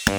Hey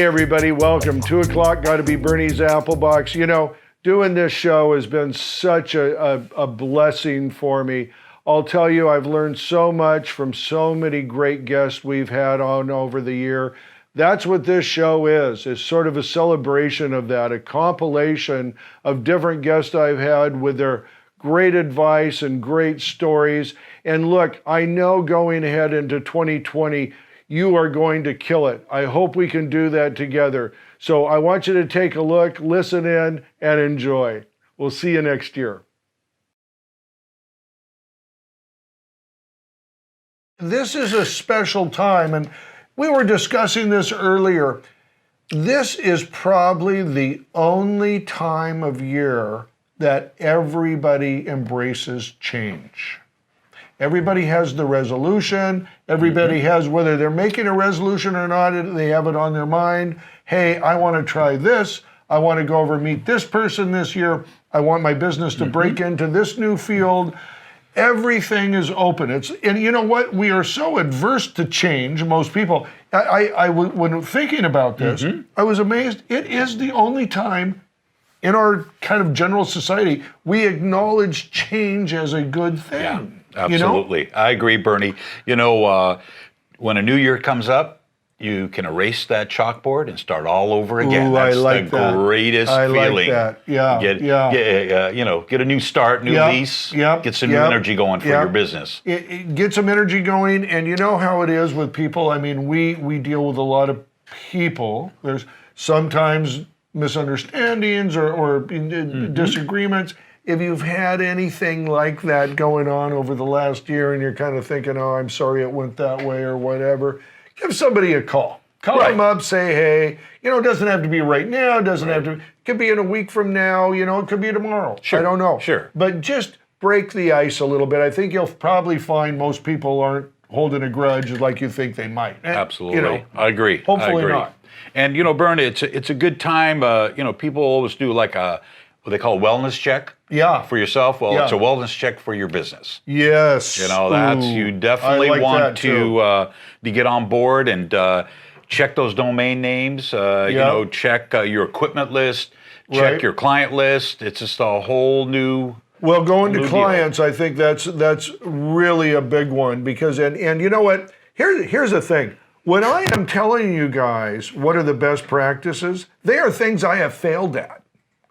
everybody, welcome. 2 o'clock, gotta be Burnie's Applebox. You know, doing this show has been such a blessing for me. I'll tell you, I've learned so much from so many great guests we've had on over the year. That's what this show is. It's sort of a celebration of that, a compilation of different guests I've had with their great advice and great stories. And look, I know going ahead into 2020, you are going to kill it. I hope we can do that together. So I want you to take a look, listen in, and enjoy. We'll see you next year. This is a special time, and we were discussing this earlier. This is probably the only time of year that everybody embraces change. Everybody has the resolution. Everybody has, whether they're making a resolution or not, they have it on their mind. Hey, I want to try this. I want to go over and meet this person this year. I want my business to break into this new field. Everything is open. And you know what? We are so adverse to change, most people. When thinking about this, I was amazed. It is the only time in our kind of general society we acknowledge change as a good thing. Yeah. Absolutely. You know? I agree, Burnie. You know, when a new year comes up, you can erase that chalkboard and start all over again. Ooh, That's I like the greatest feeling. I like that. Yeah. Get a new start, new lease, get some new energy going for your business. Get some energy going, and you know how it is with people. I mean, we deal with a lot of people. There's sometimes misunderstandings or disagreements. If you've had anything like that going on over the last year and you're kind of thinking, oh, I'm sorry it went that way or whatever, give somebody a call. Call them up, say, hey, you know, it doesn't have to be right now, it doesn't have to, it could be in a week from now, you know, it could be tomorrow. Sure. I don't know. Sure. But just break the ice a little bit. I think you'll probably find most people aren't holding a grudge like you think they might. Absolutely. You know, I agree. Hopefully not. And, you know, Burnie, it's a good time. You know, people always do like what they call a wellness check for yourself. Well, it's a wellness check for your business. Yes. You know, that's you definitely want to get on board and check those domain names. You know, check your equipment list, check your client list. It's just a whole new. Well, going to clients, I think that's really a big one because and you know what? Here's the thing. When I am telling you guys what are the best practices, they are things I have failed at.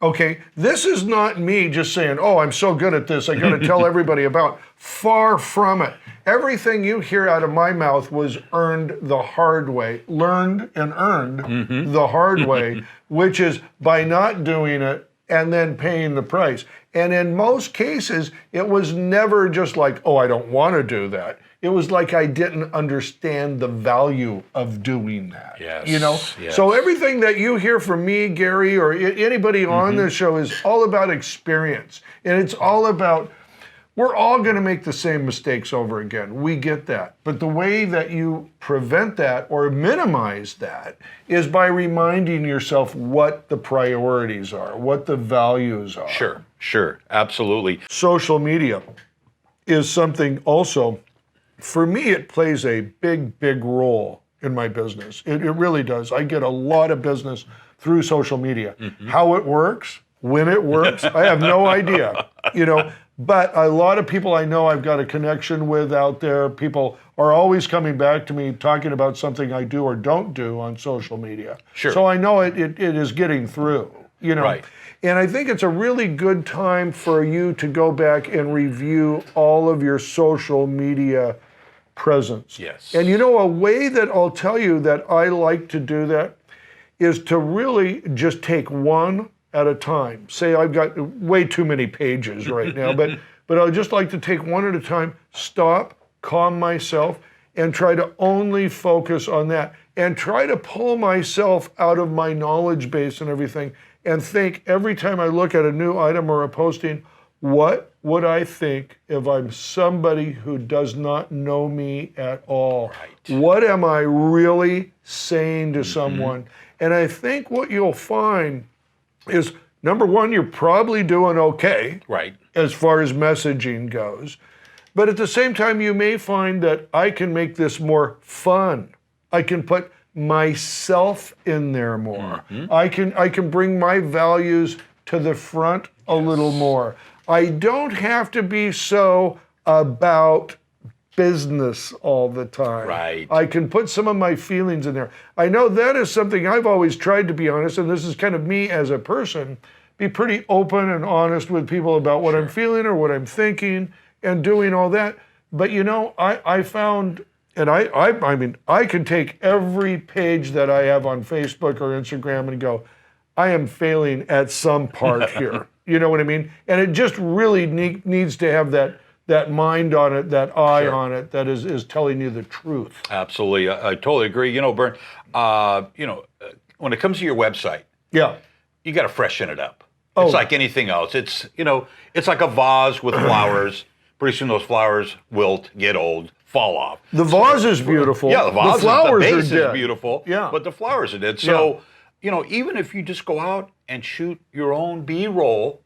Okay, this is not me just saying, oh, I'm so good at this, I got to tell everybody about. Far from it. Everything you hear out of my mouth was earned the hard way, learned and earned the hard way, which is by not doing it and then paying the price. And in most cases, it was never just like, oh, I don't want to do that. It was like I didn't understand the value of doing that. Yes. You know? Yes. So everything that you hear from me, Gary, or anybody on this show is all about experience. And it's all about, we're all going to make the same mistakes over again. We get that. But the way that you prevent that or minimize that is by reminding yourself what the priorities are, what the values are. Sure. Absolutely. Social media is something also. For me, it plays a big role in my business. It really does. I get a lot of business through social media. How it works, when it works, I have no idea, you know. But a lot of people I know I've got a connection with out there, people are always coming back to me talking about something I do or don't do on social media. Sure. So I know it is getting through, you know. Right. And I think it's a really good time for you to go back and review all of your social media presence. Yes. And you know, a way that I'll tell you that I like to do that is to really just take one at a time. Say I've got way too many pages right now, but I'd just like to take one at a time, stop, calm myself, and try to only focus on that and try to pull myself out of my knowledge base and everything and think every time I look at a new item or a posting, what would I think if I'm somebody who does not know me at all? Right. What am I really saying to someone? And I think what you'll find is, number one, you're probably doing okay. Right. As far as messaging goes. But at the same time, you may find that I can make this more fun. I can put myself in there more. I can bring my values to the front a little more. I don't have to be so about business all the time. Right. I can put some of my feelings in there. I know that is something I've always tried to be honest, and this is kind of me as a person, be pretty open and honest with people about what I'm feeling or what I'm thinking and doing all that. But you know, I found, and I mean, I can take every page that I have on Facebook or Instagram and go, I am failing at some part here. You know what I mean? And it just really needs to have that mind on it, that eye on it, that is telling you the truth. Absolutely. I totally agree. You know, Bern, when it comes to your website, you got to freshen it up. It's like anything else. It's, you know, it's like a vase with flowers. Pretty soon those flowers wilt, get old, fall off. The vase is beautiful. Yeah, the vase, flowers the base are dead. is beautiful. Yeah. But the flowers are dead. So, you know, even if you just go out and shoot your own B-roll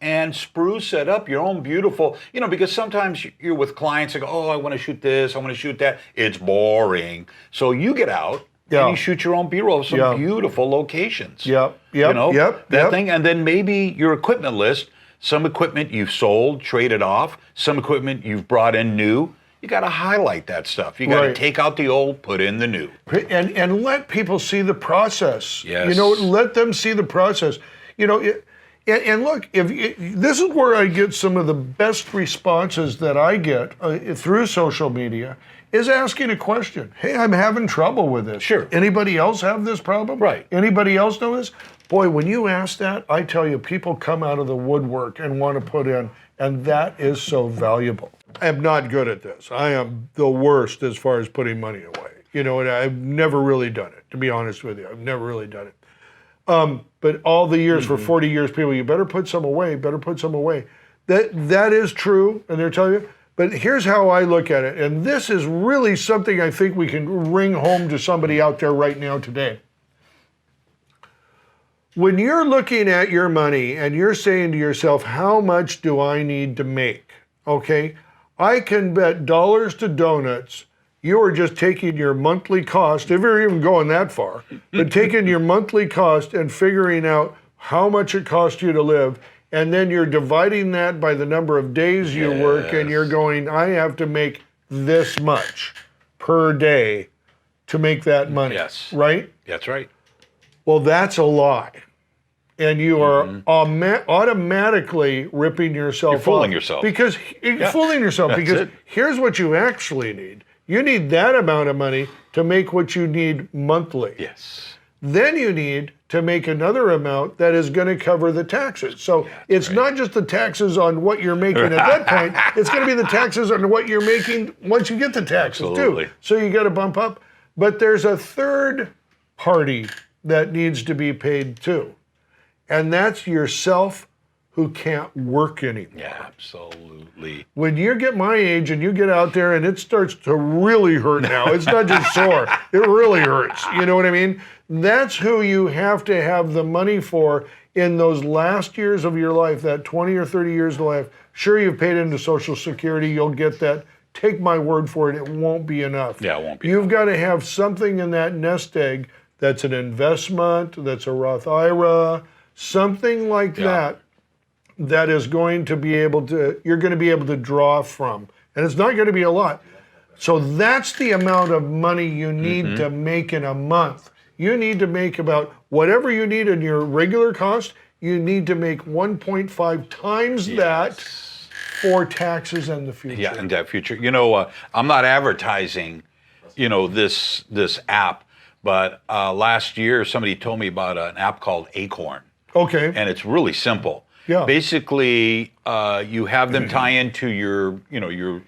and spruce it up, your own beautiful, you know, because sometimes you're with clients that go, oh, I want to shoot this, I want to shoot that. It's boring. So you get out and you shoot your own B-roll of some beautiful locations. You know, that thing. And then maybe your equipment list, some equipment you've sold, traded off, some equipment you've brought in new. You got to highlight that stuff. You got to take out the old, put in the new. And let people see the process. Yes. You know, let them see the process. You know, and look, this is where I get some of the best responses that I get through social media, is asking a question. Hey, I'm having trouble with this. Sure. Anybody else have this problem? Right. Anybody else know this? Boy, when you ask that, I tell you, people come out of the woodwork and want to put in, and that is so valuable. I am not good at this. I am the worst as far as putting money away. You know, and I've never really done it, to be honest with you. I've never really done it. But all the years, for 40 years, people, you better put some away, better put some away. That is true, and they're telling you. But here's how I look at it, and this is really something I think we can bring home to somebody out there right now today. When you're looking at your money and you're saying to yourself, how much do I need to make? Okay, I can bet dollars to donuts you are just taking your monthly cost, if you're even going that far, but taking your monthly cost and figuring out how much it costs you to live, and then you're dividing that by the number of days you work, and you're going, I have to make this much per day to make that money. Yes. Right? That's right. Well, that's a lie. And you are automatically ripping yourself off. You're fooling yourself. Because you're fooling yourself. Because here's what you actually need. You need that amount of money to make what you need monthly. Yes. Then you need to make another amount that is going to cover the taxes. So it's not just the taxes on what you're making at that point. It's going to be the taxes on what you're making once you get the taxes too. So you got to bump up. But there's a third party that needs to be paid too. And that's yourself who can't work anymore. Yeah, absolutely. When you get my age and you get out there and it starts to really hurt now, it's not just sore, it really hurts. You know what I mean? That's who you have to have the money for in those last years of your life, that 20 or 30 years of life. Sure, you've paid into Social Security, you'll get that. Take my word for it, it won't be enough. Yeah, it won't be You've got to have something in that nest egg that's an investment, that's a Roth IRA, something like that is going to be able to, you're going to be able to draw from. And it's not going to be a lot. So that's the amount of money you need to make in a month. You need to make about whatever you need in your regular cost, you need to make 1.5 times that for taxes in the future. Yeah, in that future. You know, I'm not advertising, you know, this app, but last year somebody told me about an app called Acorn. Okay. And it's really simple. Yeah. Basically, you have them tie into your, you know, your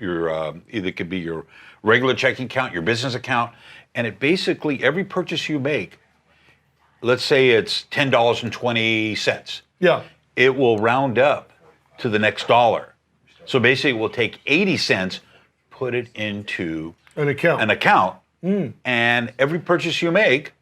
either it could be your regular checking account, your business account, and it basically, every purchase you make, let's say it's $10.20. Yeah. It will round up to the next dollar. So basically, we'll take 80 cents, put it into an account, and every purchase you make,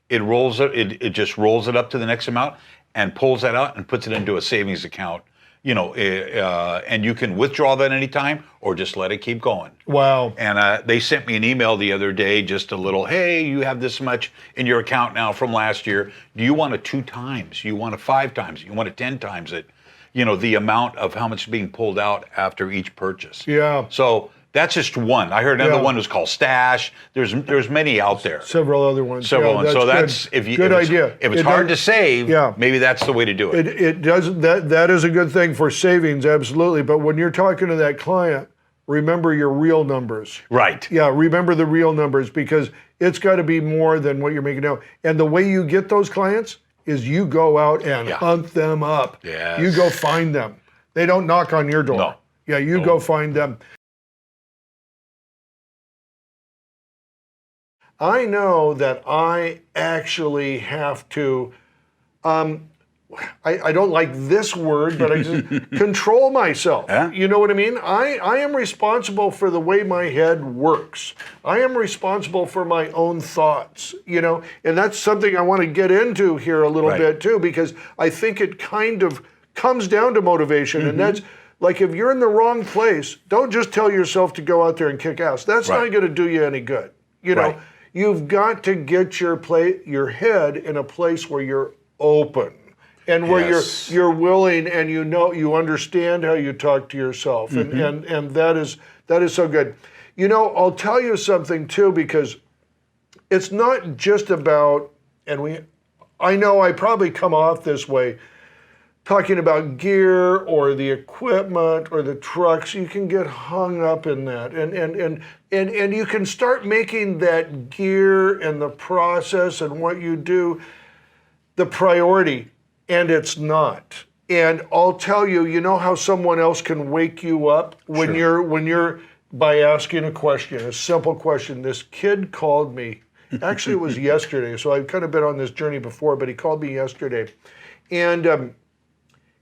it just rolls it up to the next amount and pulls that out and puts it into a savings account. And you can withdraw that anytime or just let it keep going. Wow. And they sent me an email the other day, just a little, hey, you have this much in your account now from last year. Do you want it 2 times? You want it 5 times? You want it 10 times it? The amount of how much is being pulled out after each purchase. Yeah. So that's just one. I heard another one was called Stash. There's many out there. Several other ones. Several ones. So that's good idea. If it's hard to save, maybe that's the way to do it. It does that is a good thing for savings, absolutely. But when you're talking to that client, remember your real numbers. Right. Yeah, remember the real numbers, because it's got to be more than what you're making now. And the way you get those clients is you go out and hunt them up. Yes. You go find them. They don't knock on your door. No. Yeah, you go find them. I know that I actually have to, I don't like this word, but I just control myself. Yeah. You know what I mean? I am responsible for the way my head works. I am responsible for my own thoughts, and that's something I want to get into here a little bit too, because I think it kind of comes down to motivation, and that's like, if you're in the wrong place, don't just tell yourself to go out there and kick ass. That's not going to do you any good. You've got to get your head in a place where you're open and where you're willing, and you understand how you talk to yourself, and that is so good. I'll tell you something too, because it's not just about, I know I probably come off this way, talking about gear or the equipment or the trucks. You can get hung up in that, and you can start making that gear and the process and what you do the priority, and it's not. And I'll tell you, how someone else can wake you up when you're by asking a question, a simple question. This kid called me. Actually, it was yesterday, so I've kind of been on this journey before, but he called me yesterday, and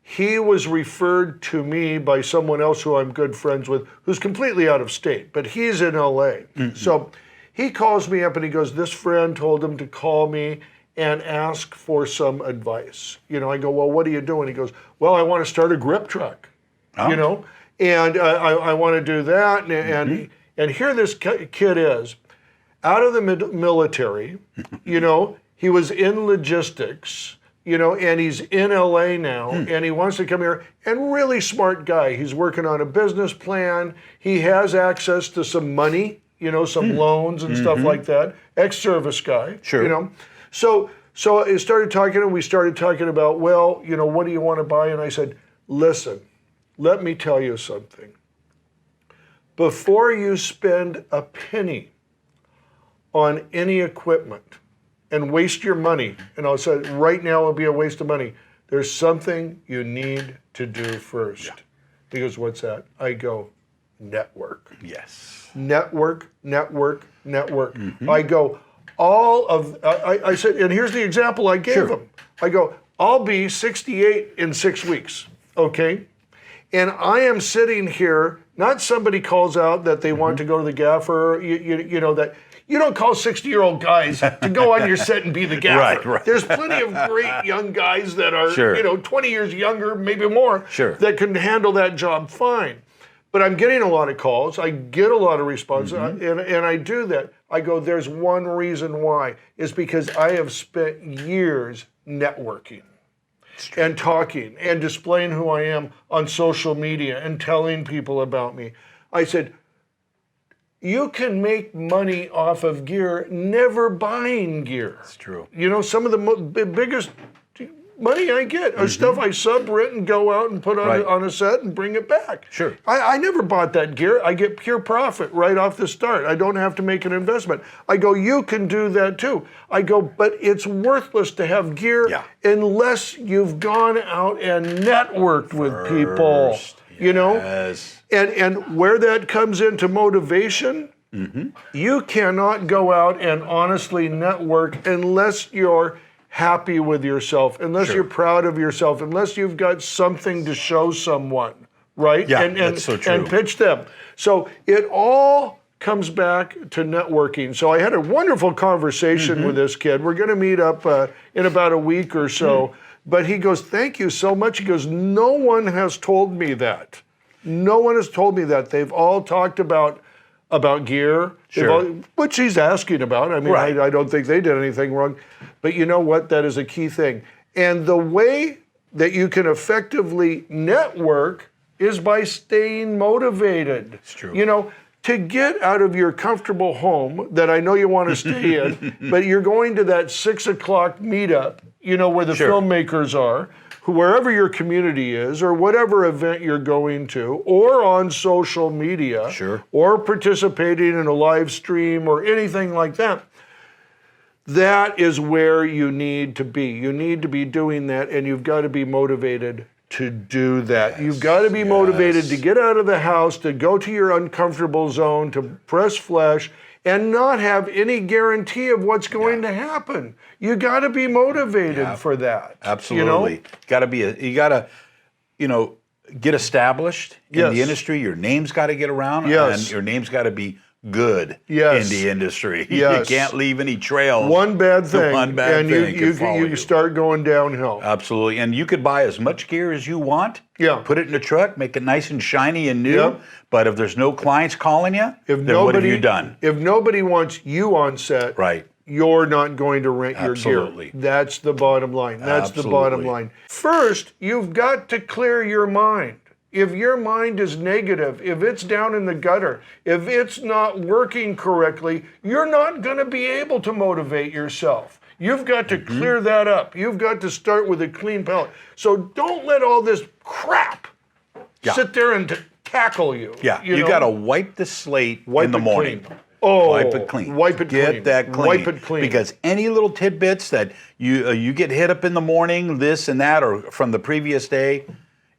he was referred to me by someone else who I'm good friends with, who's completely out of state, but he's in LA. So he calls me up and he goes, this friend told him to call me and ask for some advice. I go, well, what are you doing? He goes, well, I want to start a grip truck, and I want to do that. And here this kid is, out of the military, he was in logistics, and he's in LA now, and he wants to come here, and really smart guy. He's working on a business plan. He has access to some money, some loans and stuff like that. Ex-service guy, So I started talking, and we started talking about, well, what do you want to buy? And I said, listen, let me tell you something. Before you spend a penny on any equipment and waste your money, and I'll say right now it'll be a waste of money, there's something you need to do first. Yeah. He goes, what's that? I go, network. Yes. Network. I go, I said, and here's the example I gave him. I go, I'll be 68 in 6 weeks, okay? And I am sitting here, not somebody calls out that they want to go to the gaffer, that you don't call 60-year-old guys to go on your set and be the gaffer. Right. There's plenty of great young guys that are, 20 years younger, maybe more, that can handle that job fine. But I'm getting a lot of calls. I get a lot of responses, and I do that. I go, there's one reason why. It's because I have spent years networking and talking and displaying who I am on social media and telling people about me. I said, you can make money off of gear, never buying gear. That's true. Some of the biggest money I get are stuff I sub-rent and go out and put on a set and bring it back. Sure. I never bought that gear. I get pure profit right off the start. I don't have to make an investment. I go, you can do that too. I go, but it's worthless to have gear unless you've gone out and networked with people. And where that comes into motivation, you cannot go out and honestly network unless you're happy with yourself, unless you're proud of yourself, unless you've got something to show someone, right? Yeah, and that's so true. And pitch them. So it all comes back to networking. So I had a wonderful conversation with this kid. We're going to meet up in about a week or so. But he goes, thank you so much. He goes, no one has told me that. No one has told me that. They've all talked about gear, which he's asking about. I mean, I don't think they did anything wrong. But you know what? That is a key thing. And the way that you can effectively network is by staying motivated. It's true. You know, to get out of your comfortable home that I know you want to stay in, but you're going to that 6 o'clock meetup, you know, where the filmmakers are, wherever your community is, or whatever event you're going to, or on social media, or participating in a live stream or anything like that. That is where you need to be. You need to be doing that, and you've got to be motivated to do that. You've got to be motivated to get out of the house, to go to your uncomfortable zone, to press flesh, and not have any guarantee of what's going to happen. You got to be motivated for that. Absolutely. You know? You got to get established in the industry. Your name's got to get around, and your name's got to be good in the industry. You can't leave any trails. One bad thing, and you start going downhill. Absolutely. And you could buy as much gear as you want. Put it in the truck, make it nice and shiny and new. But if there's no clients calling you, then what have you done? If nobody wants you on set, you're not going to rent your gear. That's the bottom line. That's the bottom line. First, you've got to clear your mind. If your mind is negative, if it's down in the gutter, if it's not working correctly, you're not going to be able to motivate yourself. You've got to clear that up. You've got to start with a clean palette. So don't let all this crap sit there and tackle you. You got to wipe the slate in the morning. Wipe it clean. Get that clean. Wipe it clean. Because any little tidbits that you get hit up in the morning, this and that, or from the previous day,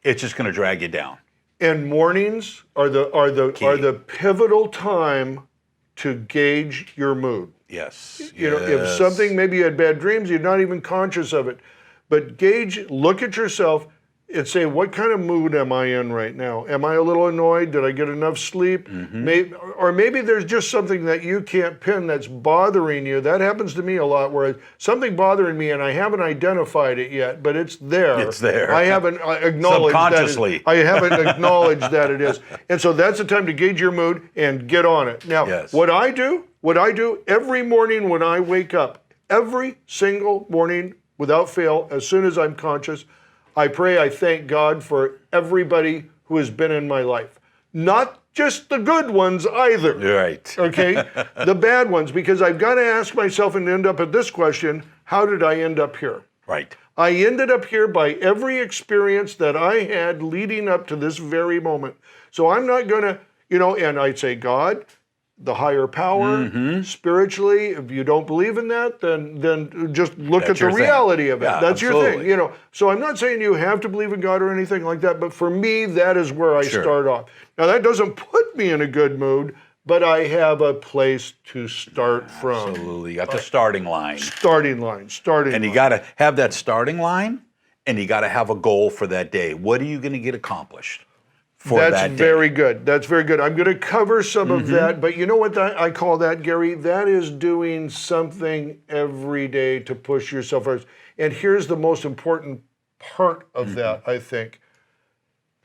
it's just going to drag you down. And mornings are the pivotal time to gauge your mood. You know, if something, maybe you had bad dreams, you're not even conscious of it. But look at yourself and say, what kind of mood am I in right now? Am I a little annoyed? Did I get enough sleep? Maybe there's just something that you can't pin that's bothering you. That happens to me a lot, where something bothering me and I haven't identified it yet, but it's there. It's there. I haven't acknowledged subconsciously. I haven't acknowledged that it is. And so that's the time to gauge your mood and get on it. Now, what I do every morning when I wake up, every single morning without fail, as soon as I'm conscious, I pray, I thank God for everybody who has been in my life. Not just the good ones either. Okay? The bad ones, because I've got to ask myself and end up at this question, how did I end up here? I ended up here by every experience that I had leading up to this very moment. So I'm not going to, and I'd say, God, the higher power, spiritually. If you don't believe in that, then just look at the reality of it. That's your thing, So I'm not saying you have to believe in God or anything like that, but for me, that is where I start off. Now, that doesn't put me in a good mood, but I have a place to start from. Absolutely. You got the starting line. And you got to have that starting line, and you got to have a goal for that day. What are you going to get accomplished? That's very good. That's very good. I'm going to cover some of that, but you know what I call that, Gary? That is doing something every day to push yourself first. And here's the most important part of that, I think.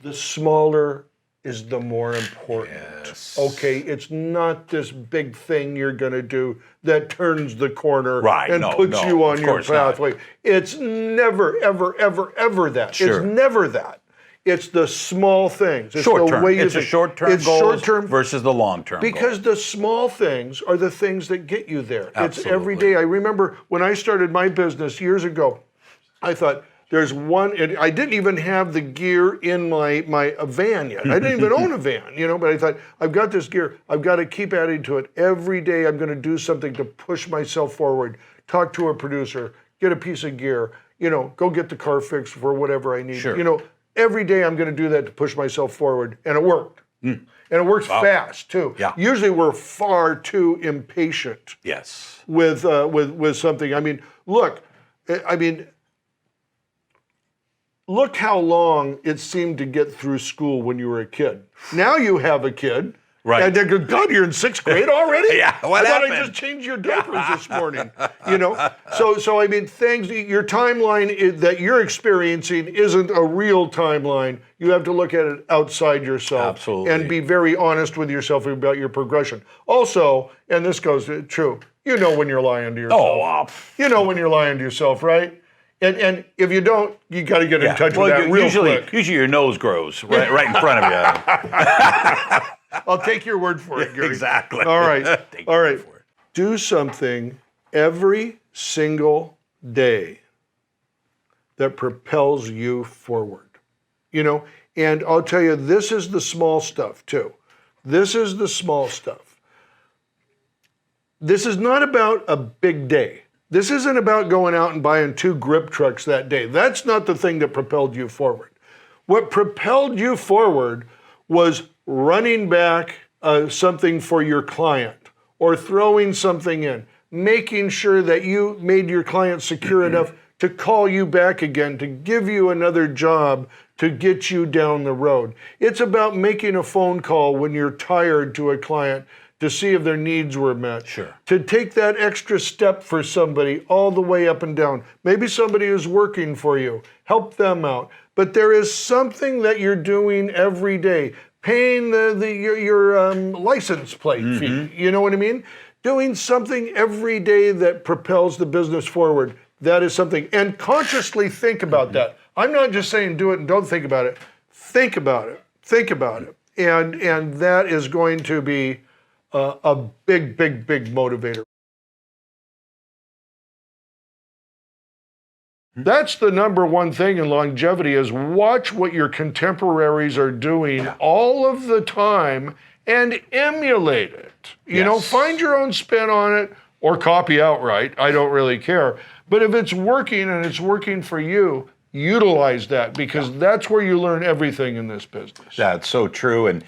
The smaller is the more important. Okay, it's not this big thing you're going to do that turns the corner and puts you on your pathway. It's never, ever, ever, ever that. It's never that. It's the small things. It's short term. The way you it's think. A short-term goals versus the long-term because the small things are the things that get you there. It's every day. I remember when I started my business years ago, I thought, there's one, I didn't even have the gear in my van yet. I didn't even own a van, but I thought, I've got this gear. I've got to keep adding to it. Every day I'm going to do something to push myself forward. Talk to a producer, get a piece of gear, go get the car fixed for whatever I need. Every day I'm going to do that to push myself forward, and it worked. And it works fast too. Usually we're far too impatient. With something. I mean, look. look how long it seemed to get through school when you were a kid. Now you have a kid. Right. And they go, God, you're in 6th grade already? Yeah, what I happened? thought I just changed your diapers this morning. So I mean, your timeline that you're experiencing isn't a real timeline. You have to look at it outside yourself. Absolutely. And be very honest with yourself about your progression. Also, and this goes true, you know when you're lying to yourself. You know when you're lying to yourself, right? And if you don't, you got to get in touch with that real quick. Usually your nose grows right in front of you. I'll take your word for it, Gary. Exactly. All right. Take All your right. word for it. Do something every single day that propels you forward. And I'll tell you, this is the small stuff too. This is the small stuff. This is not about a big day. This isn't about going out and buying 2 grip trucks that day. That's not the thing that propelled you forward. What propelled you forward was running back something for your client or throwing something in, making sure that you made your client secure enough to call you back again, to give you another job, to get you down the road. It's about making a phone call when you're tired to a client to see if their needs were met. Sure. To take that extra step for somebody all the way up and down. Maybe somebody is working for you. Help them out. But there is something that you're doing every day. Paying your license plate fee. You know what I mean? Doing something every day that propels the business forward. That is something. And consciously think about that. I'm not just saying do it and don't think about it. Think about it. Think about it. And that is going to be a big, big, big motivator. That's the number one thing in longevity is watch what your contemporaries are doing all of the time and emulate it. Find your own spin on it or copy outright. I don't really care. But if it's working and it's working for you, utilize that because that's where you learn everything in this business. That's so true. And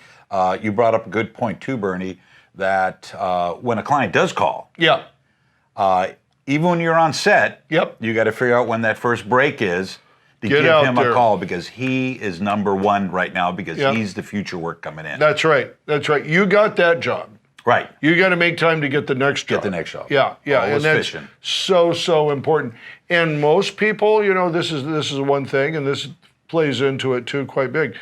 you brought up a good point too, Bernie, that when a client does call, even when you're on set, you got to figure out when that first break is to give him a call because he is number one right now because he's the future work coming in. That's right. That's right. You got that job. Right. You got to make time to get the next job. Get the next job. Yeah. Always And that's fishing. so important. And most people, this is one thing, and this plays into it too quite big.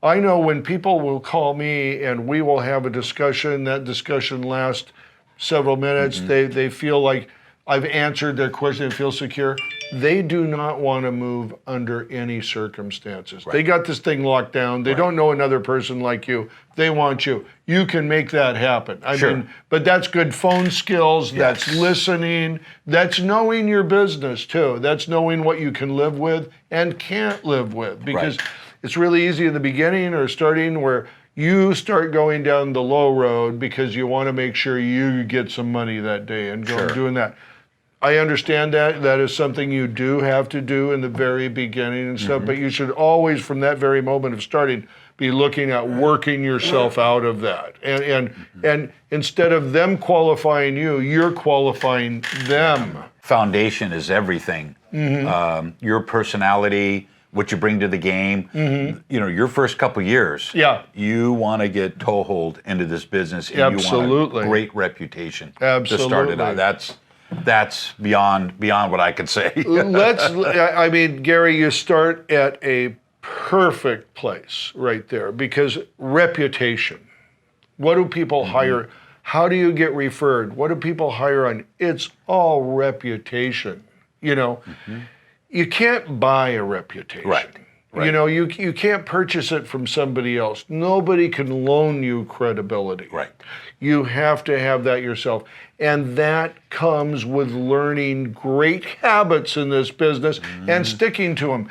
I know when people will call me and we will have a discussion, that discussion lasts several minutes. They feel like I've answered their question and feel secure. They do not want to move under any circumstances. They got this thing locked down. They don't know another person like you. They want you. You can make that happen. I mean, but that's good phone skills. That's listening. That's knowing your business too. That's knowing what you can live with and can't live with because it's really easy in the beginning or starting where you start going down the low road because you want to make sure you get some money that day and go doing that. I understand that. That is something you do have to do in the very beginning and stuff, but you should always, from that very moment of starting, be looking at working yourself out of that. And instead of them qualifying you, you're qualifying them. Foundation is everything. Your personality, what you bring to the game. Your first couple years, you want to get toehold into this business and you want a great reputation to start it out. That's beyond what I could say. Gary, you start at a perfect place right there because reputation. What do people hire? How do you get referred? What do people hire on? It's all reputation. You can't buy a reputation. Right. You can't purchase it from somebody else. Nobody can loan you credibility. Right. You have to have that yourself. And that comes with learning great habits in this business and sticking to them.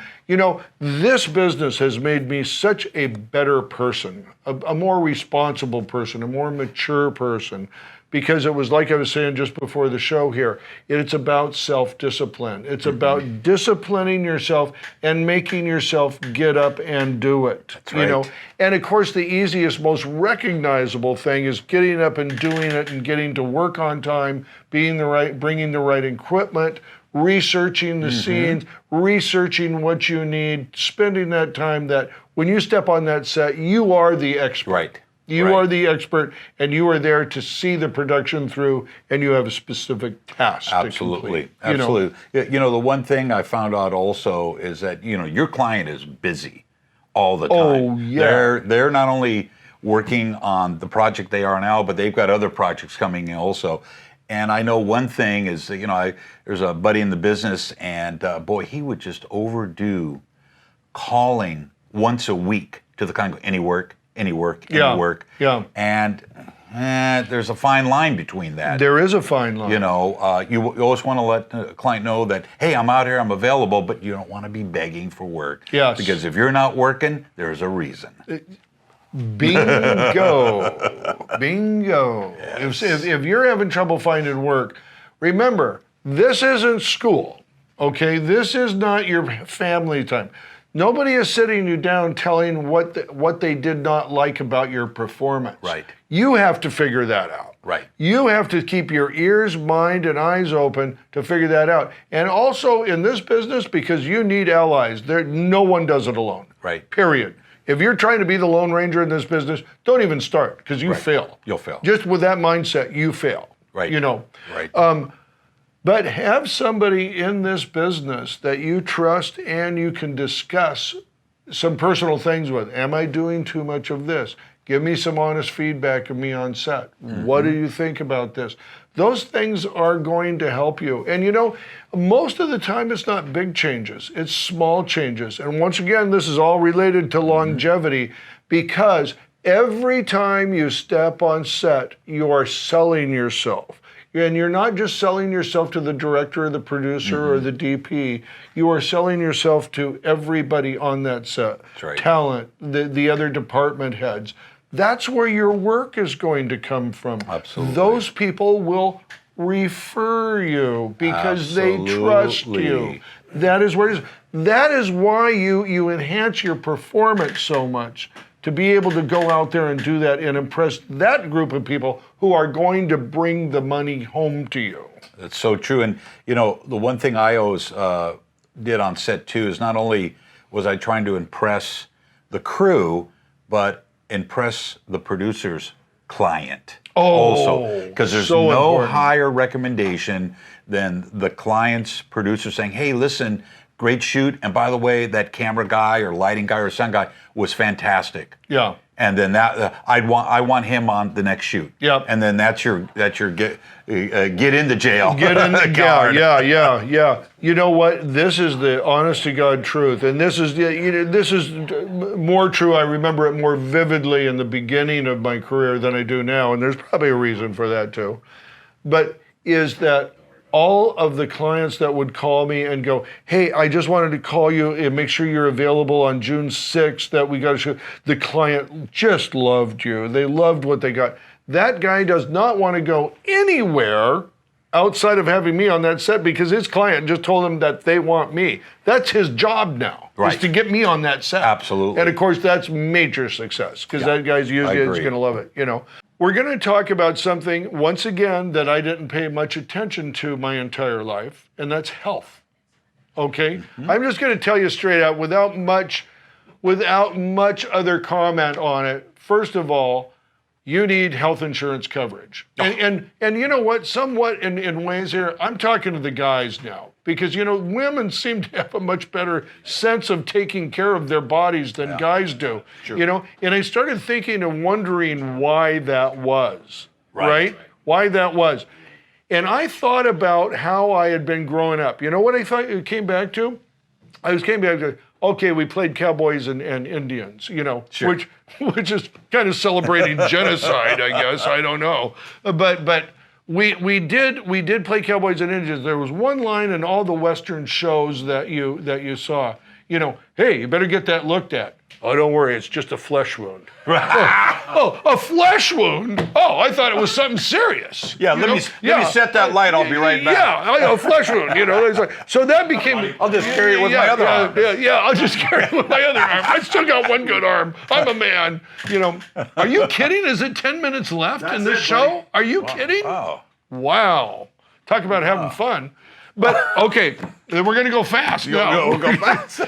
This business has made me such a better person, a more responsible person, a more mature person, because it was like I was saying just before the show here, it's about self-discipline. It's about disciplining yourself and making yourself get up and do it. That's And of course, the easiest, most recognizable thing is getting up and doing it and getting to work on time, bringing the right equipment, researching the scenes, researching what you need, spending that time that when you step on that set, you are the expert. Right. You are the expert, and you are there to see the production through, and you have a specific task Absolutely. to complete. Absolutely. The one thing I found out also is that, your client is busy all the time. Oh, yeah. They're not only working on the project they are now, but they've got other projects coming in also. And I know one thing is, there's a buddy in the business, and boy, he would just overdo calling once a week to the client, any work. Yeah. And there's a fine line between that. There is a fine line. You always want to let the client know that, hey, I'm out here, I'm available, but you don't want to be begging for work. Yes. Because if you're not working, there's a reason. Bingo. Bingo. Yes. If you're having trouble finding work, remember, this isn't school, okay? This is not your family time. Nobody is sitting you down telling what they did not like about your performance. Right. You have to figure that out. Right. You have to keep your ears, mind, and eyes open to figure that out. And also in this business, because you need allies, no one does it alone. Right. Period. If you're trying to be the Lone Ranger in this business, don't even start, because you fail. You'll fail. Just with that mindset, you fail. Right. Right. But have somebody in this business that you trust and you can discuss some personal things with. Am I doing too much of this? Give me some honest feedback of me on set. What do you think about this? Those things are going to help you. And most of the time it's not big changes, it's small changes. And once again, this is all related to longevity, because every time you step on set, you are selling yourself. And you're not just selling yourself to the director or the producer or the DP. You are selling yourself to everybody on that set. That's right. Talent, the other department heads. That's where your work is going to come from. Absolutely. Those people will refer you because they trust you. That is where it is. That is why you enhance your performance so much, to be able to go out there and do that and impress that group of people who are going to bring the money home to you. That's so true. And, the one thing I always did on set too is not only was I trying to impress the crew, but impress the producer's client also. Because there's so no important. higher recommendation than the client's producer saying, hey, listen, great shoot. And by the way, that camera guy or lighting guy or sound guy was fantastic. Yeah. And then I want him on the next shoot. Yep. And then that's your get into jail. Get in the yeah. You know what? This is the honest to God truth, and this is more true. I remember it more vividly in the beginning of my career than I do now, and there's probably a reason for that too. But is that all of the clients that would call me and go, hey, I just wanted to call you and make sure you're available on June 6th that we got to shoot. The client just loved you. They loved what they got. That guy does not want to go anywhere outside of having me on that set because his client just told him that they want me. That's his job now, is to get me on that set. Absolutely. And of course, that's major success because that guy's usually going to love it, We're going to talk about something, once again, that I didn't pay much attention to my entire life, and that's health. Okay? I'm just going to tell you straight out, without much other comment on it. First of all, you need health insurance coverage. And you know what? Somewhat in ways here, I'm talking to the guys now. Because, women seem to have a much better sense of taking care of their bodies than guys do. Sure. And I started thinking and wondering why that was, right? Why that was. And I thought about how I had been growing up. You know what I thought it came back to? Came back to, okay, we played cowboys and Indians, Sure. which is kind of celebrating genocide, I guess. I don't know. But we did play cowboys and Indians. There was one line in all the Western shows that you saw. Hey, you better get that looked at. Oh, don't worry, it's just a flesh wound. A flesh wound? Oh, I thought it was something serious. Yeah, let me set that light. I'll be right back. Yeah, a flesh wound. So that became. I'll just carry it with my other arm. Yeah, I'll just carry it with my other arm. I still got one good arm. I'm a man. Are you kidding? Is it 10 minutes left in this show? Are you kidding? Wow. Wow. Talk about having fun. But okay, then we're going to go fast. We'll go fast.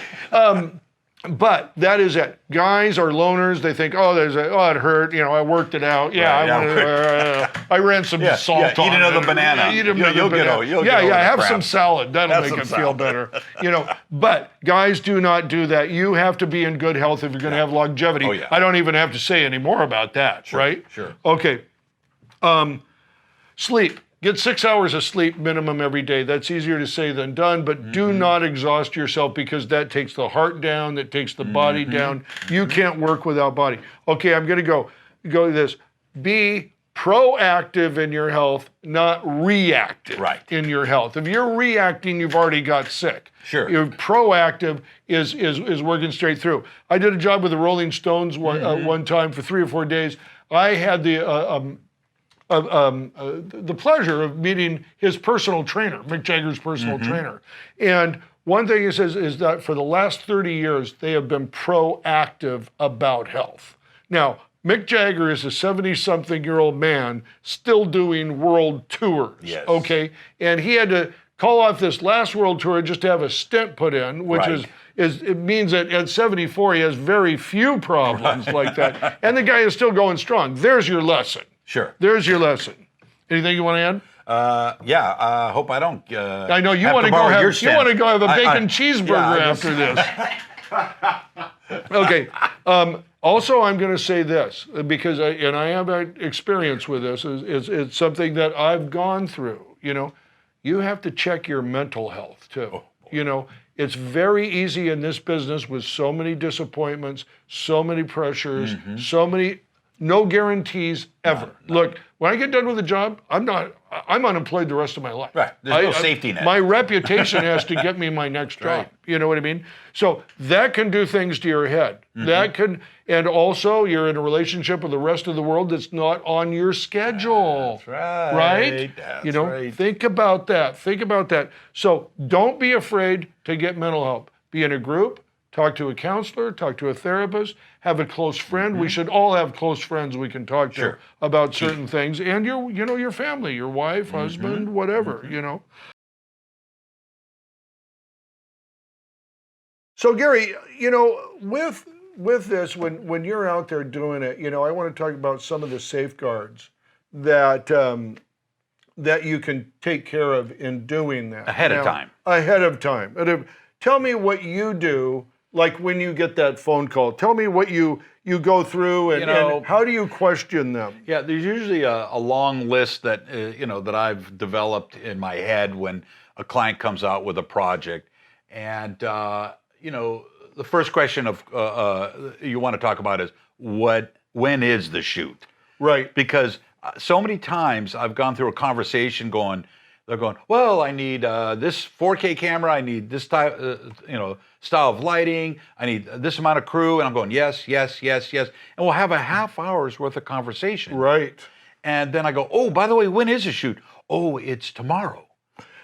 But that is it. Guys are loners. They think, it hurt. I worked it out. Yeah, I ran some salt on it. Eat another banana. You'll get over have some salad. That'll make it feel better. But guys do not do that. You have to be in good health if you're going to have longevity. Oh, yeah. I don't even have to say any more about that, right? Sure. Okay. Sleep. Get 6 hours of sleep minimum every day. That's easier to say than done, but do not exhaust yourself because that takes the heart down, that takes the body down. You can't work without body. Okay, I'm going to go to this. Be proactive in your health, not reactive in your health. If you're reacting, you've already got sick. Sure. You're proactive is working straight through. I did a job with the Rolling Stones one time for 3 or 4 days. I had the pleasure of meeting his personal trainer, Mick Jagger's personal trainer. And one thing he says is that for the last 30 years, they have been proactive about health. Now, Mick Jagger is a 70-something-year-old man still doing world tours, okay? And he had to call off this last world tour just to have a stent put in, which it means that at 74, he has very few problems like that. And the guy is still going strong. There's your lesson. Sure. There's your lesson. Anything you want to add? Hope I don't. I know you want to go have a bacon cheeseburger after this. Okay. Also, I'm going to say this because I have experience with this. It's something that I've gone through. You have to check your mental health too. It's very easy in this business with so many disappointments, so many pressures, no guarantees ever. No. Look, when I get done with a job, I'm unemployed the rest of my life. Right. There's no safety net. My reputation has to get me my next job. Right. You know what I mean? So that can do things to your head. And also you're in a relationship with the rest of the world that's not on your schedule. That's right. Right? That's right. Think about that. Think about that. So don't be afraid to get mental help. Be in a group. Talk to a counselor, talk to a therapist, have a close friend. We should all have close friends we can talk to about certain things. And your family, your wife, husband, whatever, So Gary, with this, when you're out there doing it, I want to talk about some of the safeguards that you can take care of in doing that. Ahead of time. Ahead of time. Tell me what you do. Like when you get that phone call, tell me what you go through and how do you question them? Yeah, there's usually a long list that that I've developed in my head when a client comes out with a project, and the first question of you want to talk about is when is the shoot? Right. Because so many times I've gone through a conversation they're going, well, I need this 4K camera. I need this type, style of lighting. I need this amount of crew. And I'm going, yes. And we'll have a half hour's worth of conversation. Right. And then I go, oh, by the way, when is the shoot? Oh, it's tomorrow.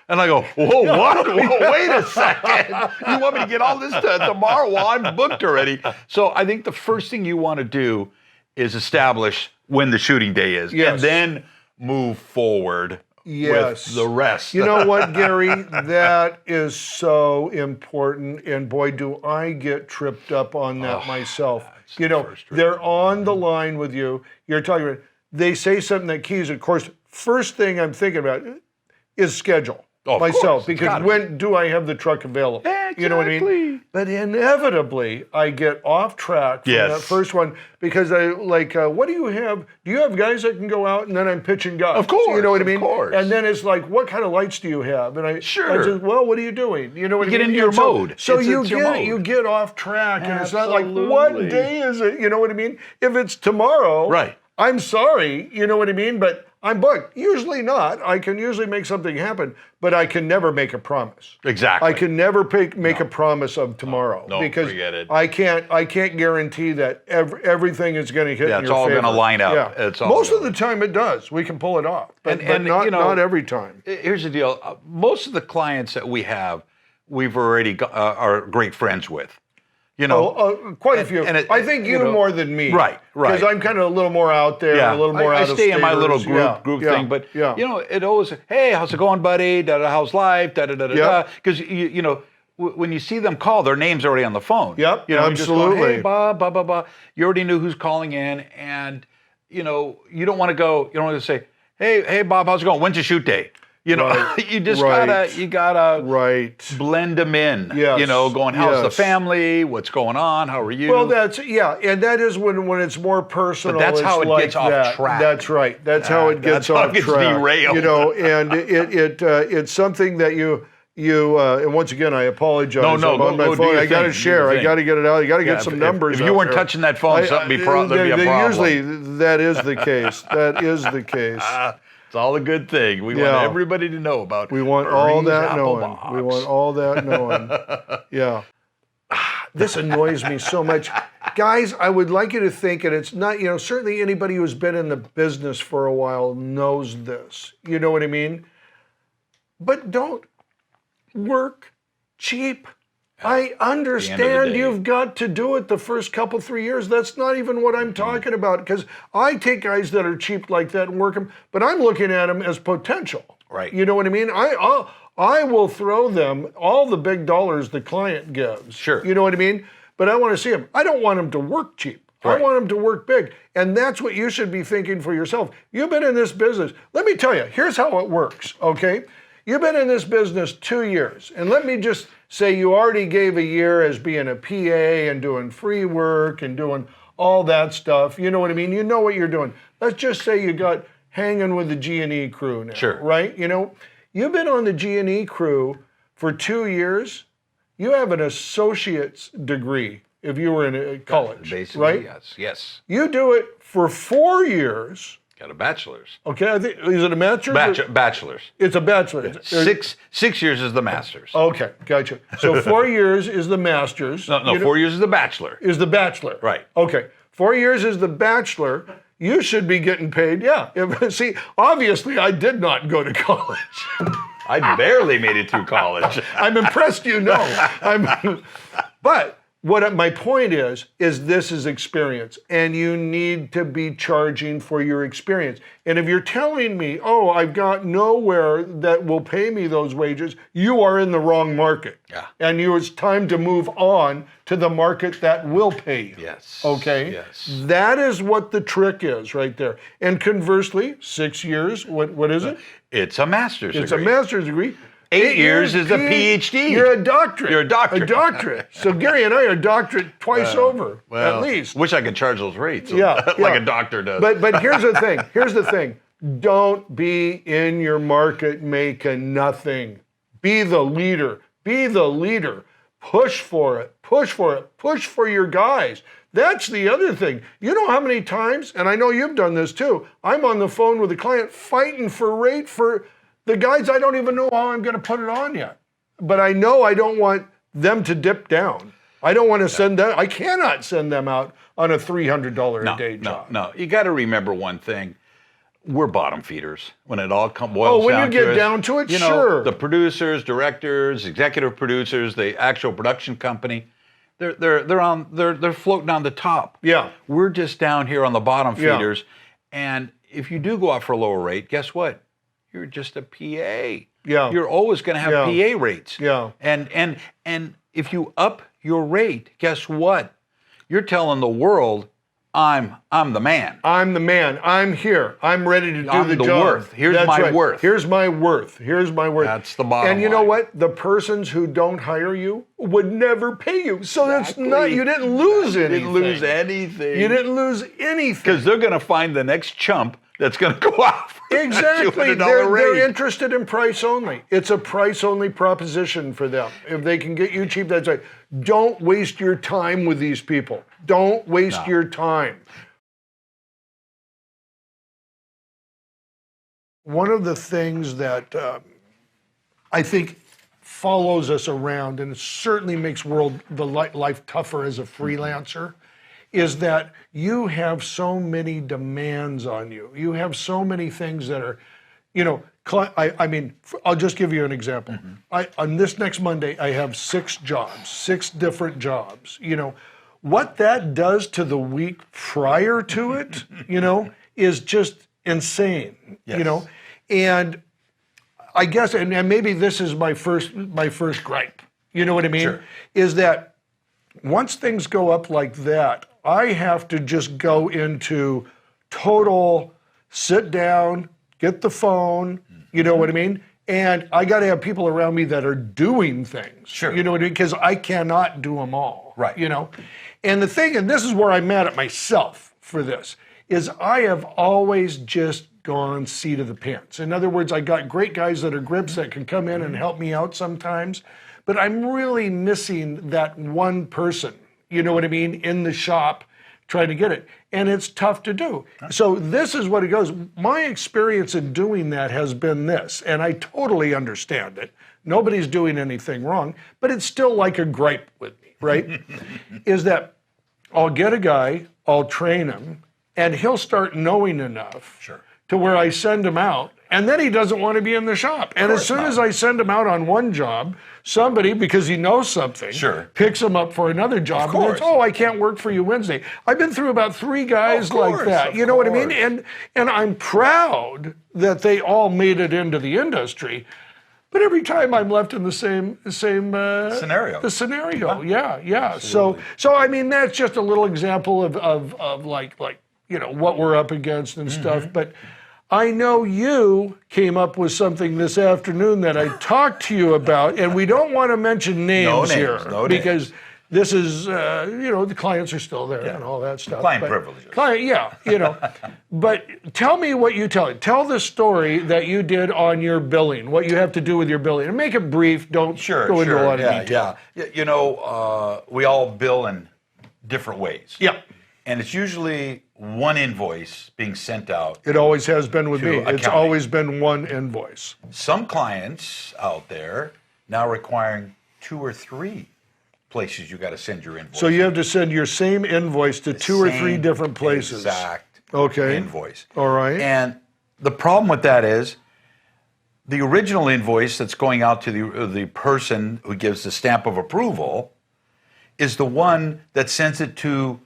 And I go, whoa, what? Whoa, wait a second. You want me to get all this tomorrow? Well, I'm booked already. So I think the first thing you want to do is establish when the shooting day is. Yes. And then move forward. Yes. With the rest. You know what, Gary? That is so important. And boy, do I get tripped up on that myself. They're on the line with you. You're talking about, they say something that keys. Of course, first thing I'm thinking about is schedule. Myself, because when do I have the truck available? Exactly. You know what I mean? But inevitably, I get off track from that first one because what do you have? Do you have guys that can go out and then I'm pitching guys? Of course. You know what I mean? Of course. And then it's like, what kind of lights do you have? And I say, well, what are you doing? You know what I mean? Get into your mode. So you get off track, and it's not like, what day is it? You know what I mean? If it's tomorrow, right. I'm sorry, you know what I mean? But I'm booked. Usually not. I can usually make something happen, but I can never make a promise. Exactly. I can never make a promise of tomorrow because forget it. I can't guarantee that everything is going to hit in your favor. It's all going to line up. Yeah. It's all most of the time it does. We can pull it off, but not every time. Here's the deal. Most of the clients that we have, we've already are great friends with. You know, quite a few. I think you more than me. Right. Because I'm kind of a little more out there, a little more out of I stay in my little group thing, but you know, it always, hey, how's it going, buddy? How's life? Because you know, when you see them call, their name's already on the phone. Yep. You know, absolutely. Going, hey, Bob, blah blah blah. You already knew who's calling in, and you know, you don't want to go. You don't want to say, hey, Bob, how's it going? When's your shoot day? You know, you just gotta blend them in. Yes. You know, going, how's the family? What's going on? How are you? Well, and that is when it's more personal. But that's how it gets off track. That's right. That's how it gets off track. Derailed. You know, and it's something that you and once again I apologize. I'm on my phone. I got to share. I got to get it out. I got to get some numbers. If you weren't touching that phone, there'd be a problem. Usually that is the case. That is the case. It's all a good thing. We want everybody to know about. We want all that knowing. We want all that knowing. Yeah. This annoys me so much. Guys, I would like you to think, and it's not, certainly anybody who's been in the business for a while knows this. You know what I mean? But don't work cheap. I understand you've got to do it the first couple, 3 years. That's not even what I'm talking about, because I take guys that are cheap like that and work them, but I'm looking at them as potential. Right. You know what I mean? I will throw them all the big dollars the client gives. Sure. You know what I mean? But I want to see them. I don't want them to work cheap. Right. I want them to work big. And that's what you should be thinking for yourself. You've been in this business. Let me tell you, here's how it works, okay? You've been in this business 2 years, and let me just say you already gave a year as being a PA and doing free work and doing all that stuff. You know what I mean? You know what you're doing. Let's just say you got hanging with the G&E crew now, sure. Right? You know, you've been on the G&E crew for 2 years. You have an associate's degree if you were in college, basically, right? Yes. You do it for 4 years. Got a bachelor's. Okay, is it a master's? Bachelor's. It's a bachelor's. Yeah. 6 years is the master's. Okay, gotcha. So 4 years is the master's. No, 4 years is the bachelor. Is the bachelor. Right. Okay, 4 years is the bachelor. You should be getting paid, See, obviously I did not go to college. I barely made it through college. I'm impressed you know. But what my point is this is experience, and you need to be charging for your experience. And if you're telling me, I've got nowhere that will pay me those wages, you are in the wrong market. Yeah. And it's time to move on to the market that will pay you. Yes. Okay? Yes. That is what the trick is right there. And conversely, 6 years, what is it? It's a master's degree. It's a master's degree. 8 years is a PhD. You're a doctorate. You're a doctorate. A doctorate. So Gary and I are doctorate twice over, at least. Wish I could charge those rates like a doctor does. But here's the thing. Here's the thing. Don't be in your market making nothing. Be the leader. Be the leader. Push for it. Push for it. Push for your guys. That's the other thing. You know how many times, and I know you've done this too, I'm on the phone with a client fighting for rate for the guys I don't even know how I'm going to put it on yet. But I know I don't want them to dip down. I don't want to send them, I cannot send them out on a $300 a day job. No, you got to remember one thing. We're bottom feeders when it all boils down to it. When you get down to it, sure. The producers, directors, executive producers, the actual production company, they're floating on the top. Yeah. We're just down here on the bottom feeders. And if you do go out for a lower rate, guess what? You're just a PA. Yeah. You're always going to have PA rates. Yeah. And if you up your rate, guess what? You're telling the world, I'm the man. I'm the man. I'm here. I'm ready to do the job. Worth. Here's my worth. Here's my worth. Here's my worth. That's the bottom line. And you know what? The persons who don't hire you would never pay you. So that's not, you didn't lose anything. You didn't lose anything. You didn't lose anything. Because they're going to find the next chump that's going to go out for exactly. a $200 rate. They're interested in price only. It's a price only proposition for them. If they can get you cheap, that's right. Don't waste your time with these people. Don't waste your time. One of the things that I think follows us around, and it certainly makes the life tougher as a freelancer, is that you have so many demands on you. You have so many things that are, I mean, I'll just give you an example. On this next Monday, I have 6 jobs, 6 different jobs. You know, what that does to the week prior to it, you know, is just insane. Yes. You know, and I guess, and maybe this is my first gripe. You know what I mean? Sure. Is that once things go up like that, I have to just go into total sit down, get the phone, you know what I mean? And I got to have people around me that are doing things. Sure. You know what I mean? Because I cannot do them all. Right. You know? And the thing, and this is where I'm mad at myself for this, is I have always just gone seat of the pants. In other words, I got great guys that are grips that can come in and help me out sometimes, but I'm really missing that one person, you know what I mean, in the shop trying to get it. And it's tough to do. So this is what it goes. My experience in doing that has been this, and I totally understand it. Nobody's doing anything wrong, but it's still like a gripe with me, right? Is that I'll get a guy, I'll train him, and he'll start knowing enough to where I send him out, and then he doesn't want to be in the shop. And as soon as I send him out on one job, somebody, because he knows something, picks him up for another job. And it's, I can't work for you Wednesday. I've been through about 3 guys like that. You know what I mean? And I'm proud that they all made it into the industry. But every time I'm left in the same scenario. The scenario, yeah. So I mean, that's just a little example of like you know what we're up against and stuff. But I know you came up with something this afternoon that I talked to you about, and we don't want to mention names here because this is, you know, the clients are still there and all that stuff. Client privileges. You know. But tell me what you tell. Tell the story that you did on your billing, what you have to do with your billing. And make it brief. Don't go into a lot of detail. Yeah. You know, we all bill in different ways. Yeah. And it's usually one invoice being sent out. It always has been with me. accounting. It's always been one invoice. Some clients out there now requiring 2 or 3 places you got to send your invoice. So you have to send your same invoice to 2 or 3 different places. Exact invoice. All right. And the problem with that is the original invoice that's going out to the person who gives the stamp of approval is the one that sends it to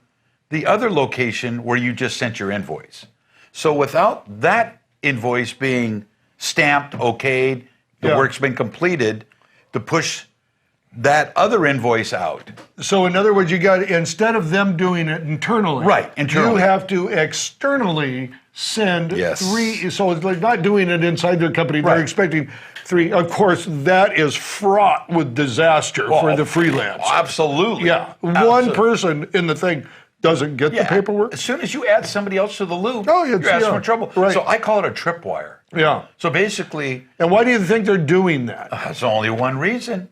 the other location where you just sent your invoice. So without that invoice being stamped, okayed, the work's been completed, to push that other invoice out. So in other words, you got, instead of them doing it internally, internally, you have to externally send 3. So it's like not doing it inside their company. They're expecting 3. Of course, that is fraught with disaster for the freelancer. Absolutely. Yeah. One person in the thing doesn't get the paperwork. As soon as you add somebody else to the loop, you're asking for trouble. Right. So I call it a tripwire. Yeah. So basically... And why do you think they're doing that? There's only one reason.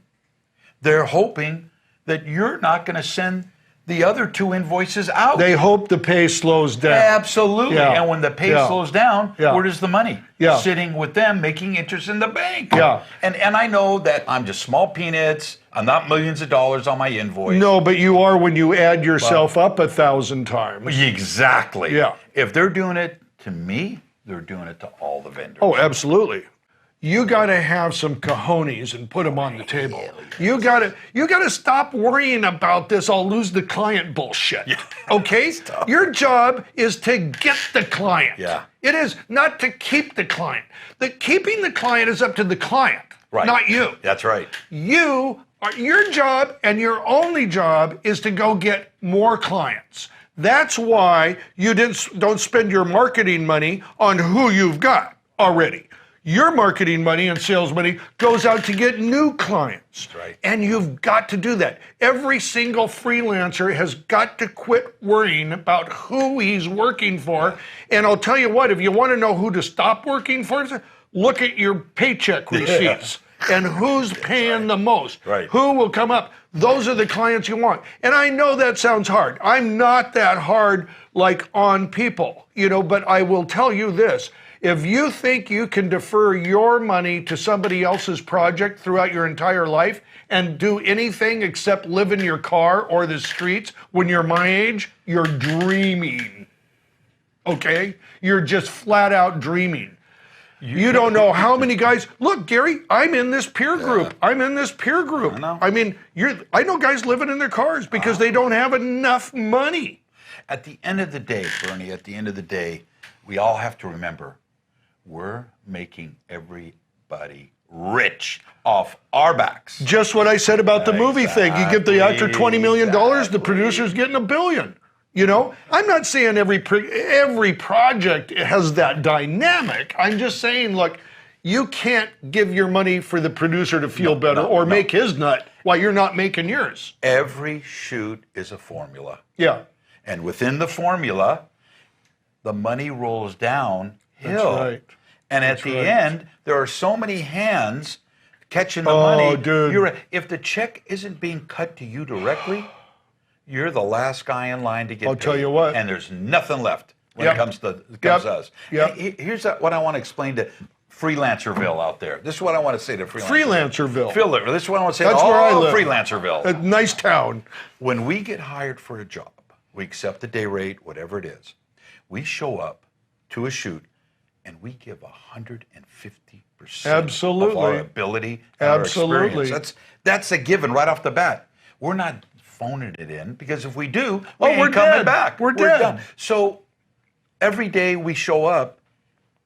They're hoping that you're not going to send the other 2 invoices out. They hope the pay slows down. Absolutely. Yeah. And when the pay slows down, where does the money? Sitting with them, making interest in the bank. Yeah. And I know that I'm just small peanuts. I'm not millions of dollars on my invoice. No, but you are when you add yourself up 1,000 times. Exactly. Yeah. If they're doing it to me, they're doing it to all the vendors. Oh, absolutely. You got to have some cojones and put them on the table. You got to stop worrying about this. I'll lose the client bullshit. Yeah. Okay? Your job is to get the client. Yeah. It is not to keep the client. Keeping the client is up to the client, not you. That's right. Your job and your only job is to go get more clients. That's why you don't spend your marketing money on who you've got already. Your marketing money and sales money goes out to get new clients. That's right. And you've got to do that. Every single freelancer has got to quit worrying about who he's working for. And I'll tell you what, if you want to know who to stop working for, look at your paycheck receipts and who's paying the most. Right. Who will come up. Those are the clients you want. And I know that sounds hard. I'm not that hard like on people, but I will tell you this. If you think you can defer your money to somebody else's project throughout your entire life and do anything except live in your car or the streets when you're my age, you're dreaming. Okay? You're just flat out dreaming. You don't know how many guys. Look, Gary, I'm in this peer group. I'm in this peer group. I mean, I know guys living in their cars because they don't have enough money. At the end of the day, Bernie, at the end of the day, we all have to remember, we're making everybody rich off our backs. Just what I said about the movie thing. You give the actor $20 million, the producer's getting $1 billion. You know, I'm not saying every project has that dynamic. I'm just saying, look, you can't give your money for the producer to feel better or make his nut while you're not making yours. Every shoot is a formula. Yeah. And within the formula, the money rolls downhill. That's right. And at the end, there are so many hands catching the money. Oh, dude. If the check isn't being cut to you directly, you're the last guy in line to get paid. I'll tell you what. And there's nothing left when it comes to us. Yep. Here's what I want to explain to Freelancerville out there. This is what I want to say to Freelancerville. This is what I want to say That's to where I all live. Freelancerville. A nice town. When we get hired for a job, we accept the day rate, whatever it is. We show up to a shoot and we give 150% Absolutely. of our ability and Absolutely. our experience. That's a given right off the bat. We're not phoning it in because if we do, we're coming back. We're dead. Done. So every day we show up,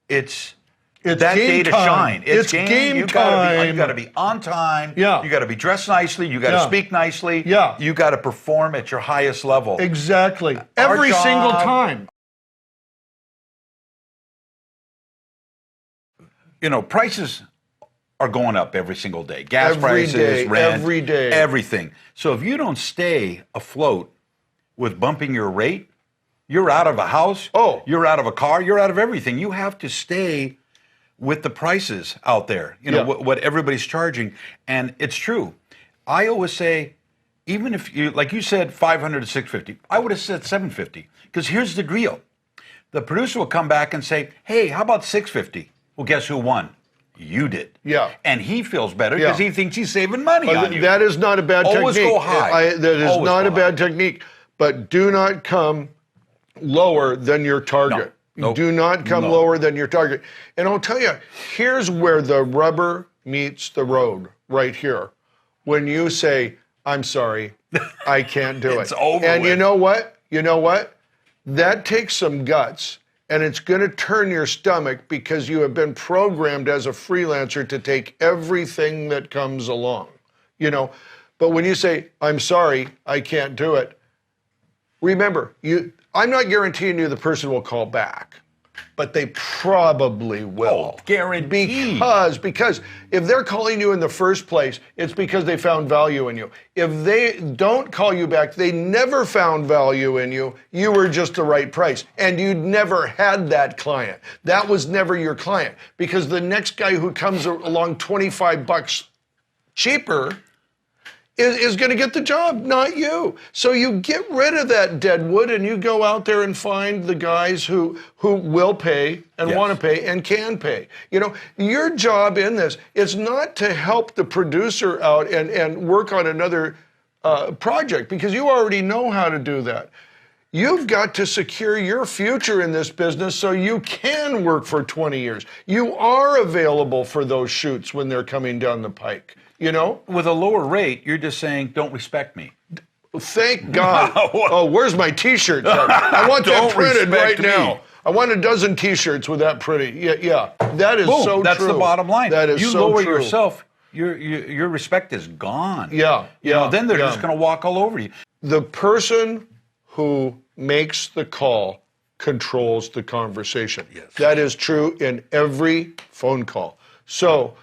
it's that game day to time. shine. It's game time. You got to be on time. Yeah. You got to be dressed nicely. You got to speak nicely. Yeah. You got to perform at your highest level. Exactly. Our Every job- single time. You know, prices are going up every single day. Gas Every prices, day, rent, every day. everything. So if you don't stay afloat with bumping your rate, you're out of a house. Oh. You're out of a car. You're out of everything. You have to stay with the prices out there. You know what everybody's charging, and it's true. I always say, even if you, like you said, 500 to 650, I would have said 750 because here's the deal: the producer will come back and say, "Hey, how about 650?" Well, guess who won? You did. Yeah. And he feels better because he thinks he's saving money on you. That is not a bad Always technique. go high. That is Always not go a bad technique. But do not come lower than your target. No. Do not come lower than your target. And I'll tell you, here's where the rubber meets the road, right here. When you say, I'm sorry, I can't do it. It's over And with. you know what? You know what? That takes some guts. And it's going to turn your stomach because you have been programmed as a freelancer to take everything that comes along, you know. But when you say, I'm sorry, I can't do it, remember, I'm not guaranteeing you the person will call back, but they probably will. Guaranteed. Because if they're calling you in the first place, it's because they found value in you. If they don't call you back, they never found value in you. You were just the right price. And you'd never had that client. That was never your client. Because the next guy who comes along $25 cheaper is going to get the job, not you. So you get rid of that dead wood and you go out there and find the guys who will pay and want to pay and can pay. You know, your job in this is not to help the producer out and work on another project because you already know how to do that. You've got to secure your future in this business so you can work for 20 years. You are available for those shoots when they're coming down the pike. You know? With a lower rate, you're just saying, don't respect me. Thank God. Oh, where's my T-shirt? I want that printed right now. I want a dozen T-shirts with that pretty. Yeah. That is so true. That's the bottom line. That is you so lower true. yourself, your respect is gone. Yeah. You know, then they're just going to walk all over you. The person who makes the call controls the conversation. Yes. That is true in every phone call. So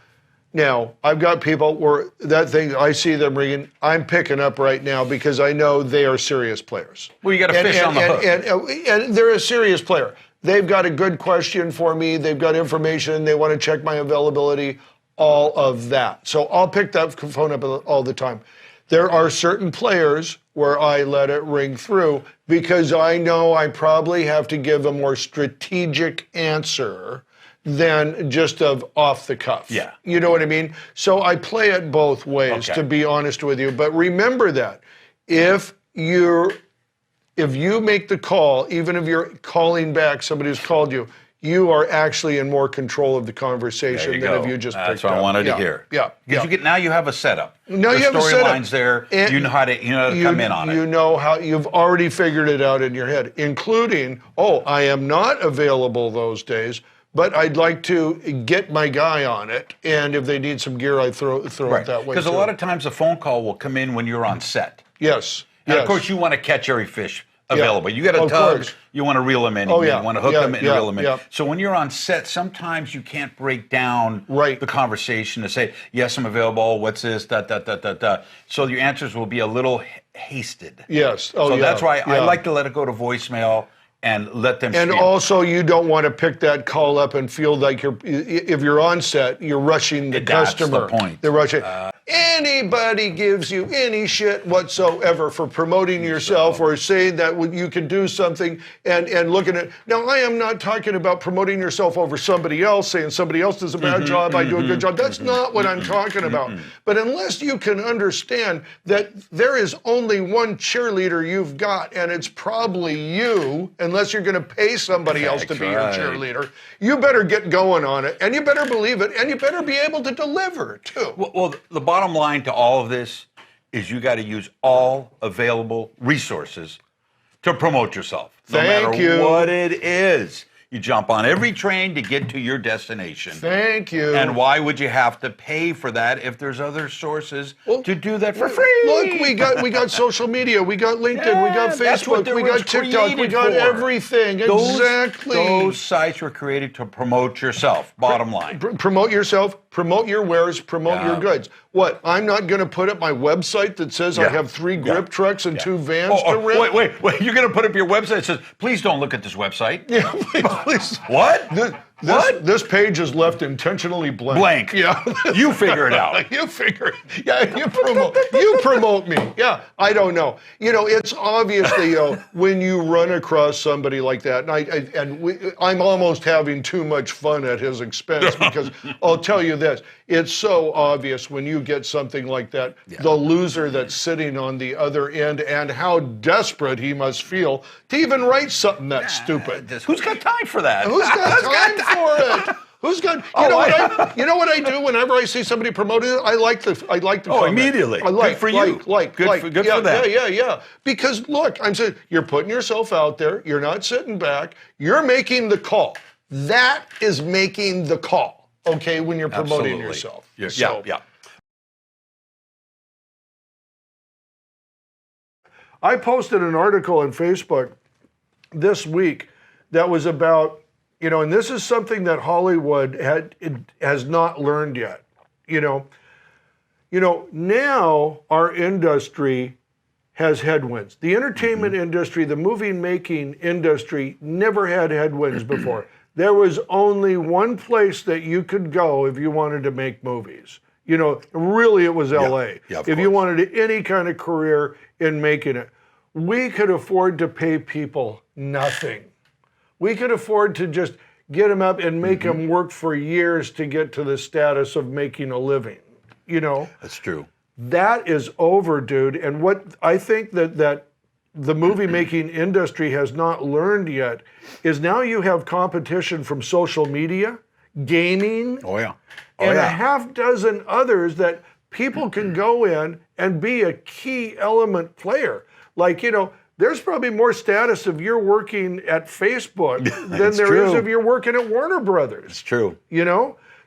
now, I've got people where that thing, I see them ringing, I'm picking up right now because I know they are serious players. Well, you got to fish on the hook. And they're a serious player. They've got a good question for me. They've got information. They want to check my availability, all of that. So I'll pick that phone up all the time. There are certain players where I let it ring through because I know I probably have to give a more strategic answer than just of off the cuff. Yeah. You know what I mean? So I play it both ways, to be honest with you. But remember that if you make the call, even if you're calling back somebody who's called you, you are actually in more control of the conversation than if you just picked up. That's what I wanted to hear. Yeah. Because now you have a setup. Now the you have a setup. storyline's there. And you know how to come in on it. You know how you've already figured it out in your head, including, I am not available those days, but I'd like to get my guy on it. And if they need some gear, I throw it that way. Because a lot of times a phone call will come in when you're on set. Yes. And of course, you want to catch every fish available. You got a tug, you want to reel them in. You want to hook them and reel them in. So when you're on set, sometimes you can't break down the conversation to say, yes, I'm available, what's this, So your answers will be a little hasted. Yes. So that's why I like to let it go to voicemail and let them And also, you don't want to pick that call up and feel like if you're on set, you're rushing the customer. That's the point. They're rushing. Anybody gives you any shit whatsoever for promoting yourself or saying that you can do something and looking at. Now, I am not talking about promoting yourself over somebody else, saying somebody else does a bad job, I do a good job. That's not what I'm talking about. But unless you can understand that there is only one cheerleader you've got, and it's probably you, unless you're going to pay somebody else to be your cheerleader, you better get going on it, and you better believe it, and you better be able to deliver, too. Well, the bottom line to all of this is you got to use all available resources to promote yourself. No matter what it is. You jump on every train to get to your destination. Thank you. And why would you have to pay for that if there's other sources to do that for free? Look, we got social media, we got LinkedIn, we got Facebook, we got TikTok, we got everything. Exactly. Those sites were created to promote yourself, bottom line. Promote yourself, promote your wares, promote your goods. What, I'm not going to put up my website that says I have 3 grip trucks and 2 vans to rent? Wait, you're going to put up your website that says, please don't look at this website? Yeah, please. What? This page is left intentionally blank. Yeah. You figure it out. You figure it. Yeah, you promote me. Yeah, I don't know. It's obviously when you run across somebody like that, and I'm almost having too much fun at his expense because I'll tell you this, it's so obvious when you get something like that, the loser that's sitting on the other end and how desperate he must feel to even write something that stupid. Who's got time for that? Who's got time for it? Who's got? You know what I do whenever I see somebody promoting it? I like the comment. Immediately. I like good for you. Good for them. Yeah. Because look, I'm saying you're putting yourself out there. You're not sitting back. You're making the call. That is making the call. Okay, when you're promoting yourself. Yeah. I posted an article on Facebook this week that was about, and this is something that Hollywood has not learned yet. Now our industry has headwinds. The entertainment industry, the movie-making industry never had headwinds before. There was only one place that you could go if you wanted to make movies. Really it was LA. If you wanted any kind of career in making it. We could afford to pay people nothing. We could afford to just get them up and make them work for years to get to the status of making a living. That's true. That is over, dude. And what I think that the movie-making industry has not learned yet is now you have competition from social media, gaming, and a half dozen others that people can go in and be a key element player. Like, there's probably more status if you're working at Facebook than there is if you're working at Warner Brothers. It's true.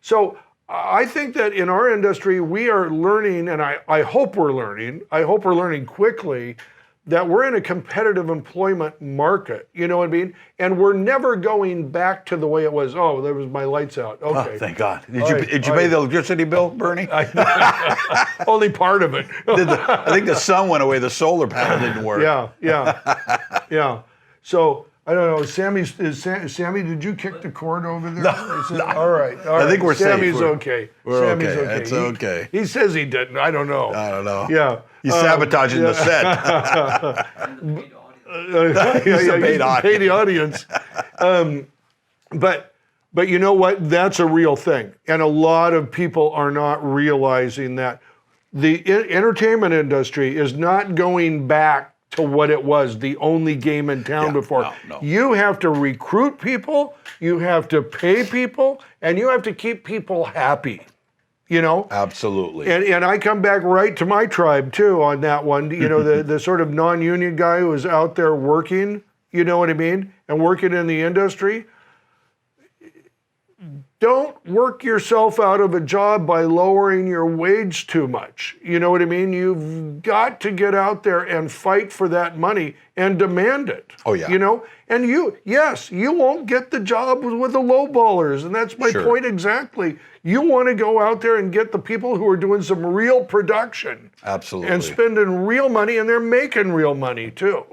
So I think that in our industry, we are learning, and I hope we're learning quickly, that we're in a competitive employment market, you know what I mean? And we're never going back to the way it was. Oh, there was my lights out. Okay. Oh, thank God. Did you pay the electricity bill, Bernie? Only part of it. I think the sun went away. The solar panel didn't work. Yeah. So I don't know. Sammy, did you kick the cord over there? No. All right. I think we're safe. Sammy's okay. Sammy's okay. It's okay. He says he didn't. I don't know. Yeah. He's sabotaging the set. He's a paid audience. But you know what? That's a real thing. And a lot of people are not realizing that the entertainment industry is not going back to what it was, the only game in town before. No. You have to recruit people, you have to pay people, and you have to keep people happy. You know? Absolutely. And I come back right to my tribe too on that one. You know, the sort of non-union guy who is out there working, you know what I mean? And working in the industry. Don't work yourself out of a job by lowering your wage too much. You know what I mean? You've got to get out there and fight for that money and demand it. Oh, yeah. You know? And you won't get the job with the lowballers. And that's my point exactly. You want to go out there and get the people who are doing some real production. Absolutely. And spending real money, and they're making real money too.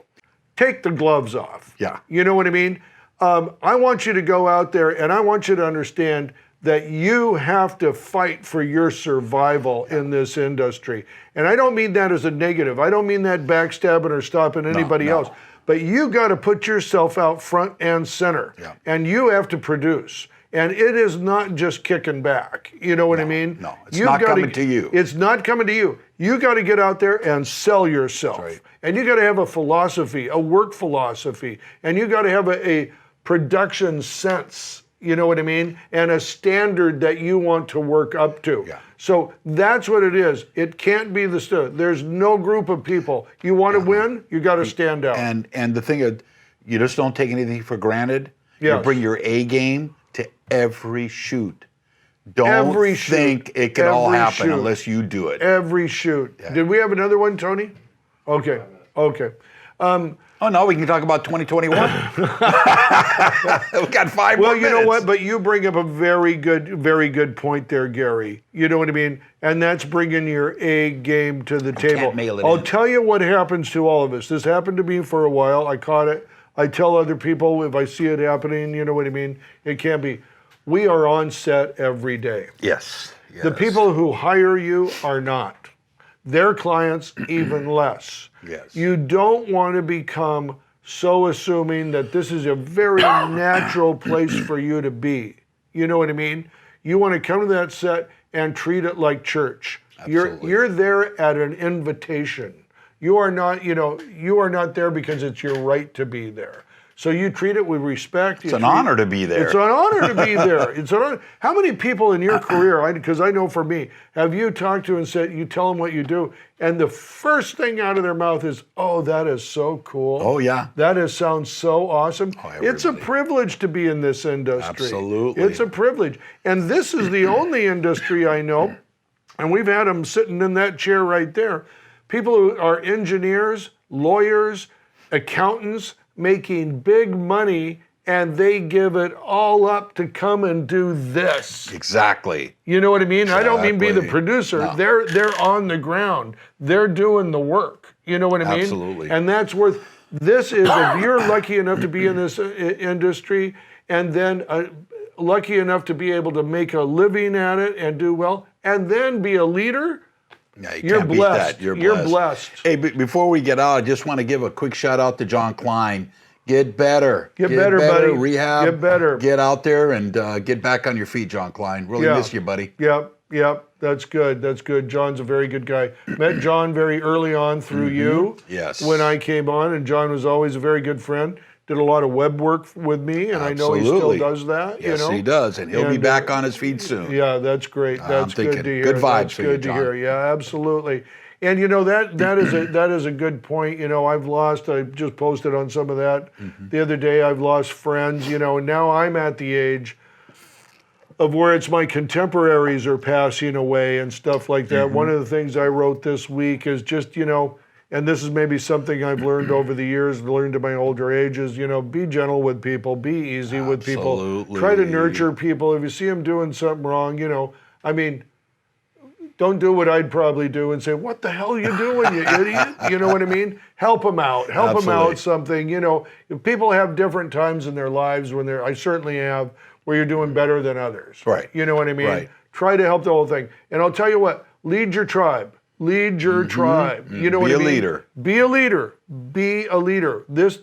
Take the gloves off. Yeah. You know what I mean? I want you to go out there and I want you to understand that you have to fight for your survival in this industry. And I don't mean that as a negative. I don't mean that backstabbing or stopping anybody else. But you got to put yourself out front and center. Yeah. And you have to produce. And it is not just kicking back. You know what I mean? No, it's not coming to you. It's not coming to you. You got to get out there and sell yourself. That's right. And you got to have a philosophy, a work philosophy. And you got to have a production sense, you know what I mean? And a standard that you want to work up to. Yeah. So that's what it is. It can't be there's no group of people. You want to win, you got to stand out. And the thing is, you just don't take anything for granted. Yes. You bring your A game to every shoot. Don't think it can all happen unless you do it. Every shoot. Yeah. Did we have another one, Tony? Okay. Oh no, we can talk about 2021. We got 5 more minutes. Well, you know what? But you bring up a very good point there, Gary. You know what I mean? And that's bringing your A game to the table. Can't mail it I'll in. tell you what happens to all of us. This happened to me for a while. I caught it. I tell other people if I see it happening, you know what I mean? It can't be. We are on set every day. Yes. The people who hire you are not. Their clients even less. Yes. You don't want to become so assuming that this is a very natural place for you to be. You know what I mean? You want to come to that set and treat it like church. Absolutely. You're there at an invitation. You are not there because it's your right to be there. So you treat it with respect. It's an honor to be there. It's an honor to be there. It's an honor. How many people in your career, because I know for me, have you talked to and said, you tell them what you do, and the first thing out of their mouth is, oh, that is so cool. Oh, yeah. Sounds so awesome. Oh, it's a privilege to be in this industry. Absolutely. It's a privilege. And this is the only industry I know, and we've had them sitting in that chair right there, people who are engineers, lawyers, accountants, making big money, and they give it all up to come and do this. Exactly. You know what I mean? I don't mean be the producer. No. They're on the ground. They're doing the work. You know what I mean? Absolutely. And that's worth. This is if you're lucky enough to be in this industry, and then lucky enough to be able to make a living at it and do well, and then be a leader. Yeah, You're can't beat blessed. that. You're blessed. Hey, before we get out, I just want to give a quick shout out to John Klein. Get better. Get better, buddy. Rehab. Get better. Get out there and get back on your feet, John Klein. Really miss you, buddy. Yep. That's good. John's a very good guy. Met John very early on through you. Yes. When I came on, and John was always a very good friend. Did a lot of web work with me, and I know he still does that. Yes, you know? he does, and he'll be back on his feet soon. Yeah, that's great. That's good to hear. Good vibes That's for good you, to John. hear. Yeah, absolutely. And you know that is a good point. You know, I just posted on some of that the other day. I've lost friends. You know, and now I'm at the age of where it's my contemporaries are passing away and stuff like that. One of the things I wrote this week is just, you know, and this is maybe something I've learned over the years, learned at my older age, is, you know, be gentle with people, be easy with people, try to nurture people. If you see them doing something wrong, you know, I mean, don't do what I'd probably do and say, what the hell are you doing, you idiot? You know what I mean? Help them out. Help them out something. You know, if people have different times in their lives when I certainly have, where you're doing better than others. Right. You know what I mean? Right. Try to help the whole thing. And I'll tell you what, lead your tribe. Lead your tribe. You know what I mean? Be a leader. Be a leader. Be a leader. This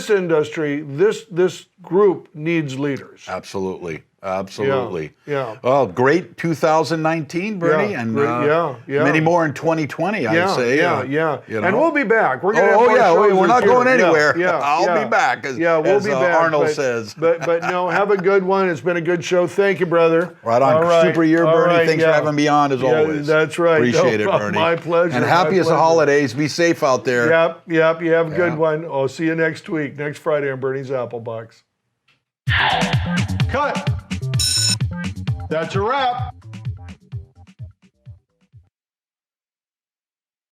industry, this group needs leaders. Absolutely. Absolutely. Yeah. Well, great 2019, Bernie, and many more in 2020, I'd say. Yeah. You know? And we'll be back. We're gonna have more yeah, shows we're not this going year. anywhere. Yeah, I'll be back, as we'll be back, Arnold says. But no, have a good one. It's been a good show. Thank you, brother. Right on. All right. Super year, All Bernie. right, Thanks for having me on, as always. That's right. Appreciate it, Bernie. My pleasure. And happiest of holidays. Be safe out there. Yep. You have a good one. I'll see you next week, next Friday on Bernie's Applebox. Cut. That's a wrap.